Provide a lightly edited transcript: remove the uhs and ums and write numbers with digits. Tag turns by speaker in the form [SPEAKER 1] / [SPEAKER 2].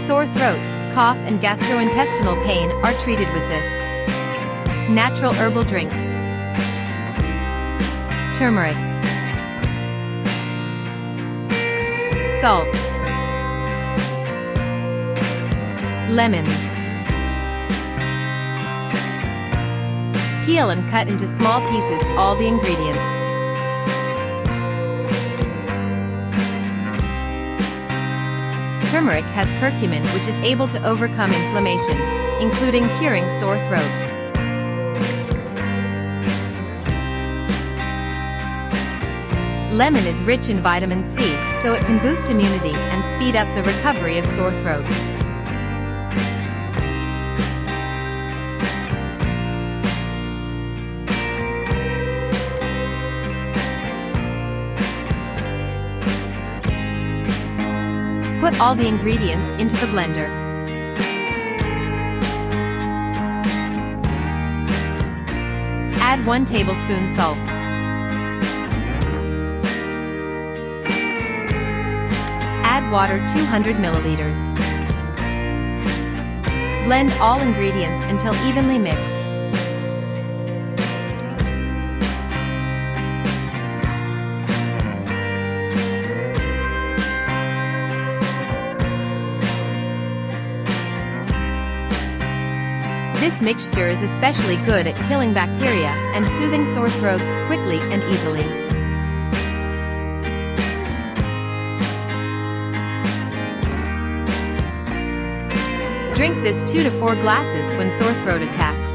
[SPEAKER 1] Sore throat, cough and gastrointestinal pain are treated with this natural herbal drink. Turmeric, salt, lemons. Peel and cut into small pieces all the ingredients. Turmeric has curcumin, which is able to overcome inflammation, including curing sore throat. Lemon is rich in vitamin C, so it can boost immunity and speed up the recovery of sore throats. Put all the ingredients into the blender. Add 1 tablespoon salt. Add water 200 milliliters. Blend all ingredients until evenly mixed. This mixture is especially good at killing bacteria and soothing sore throats quickly and easily. Drink this 2 to 4 glasses when sore throat attacks.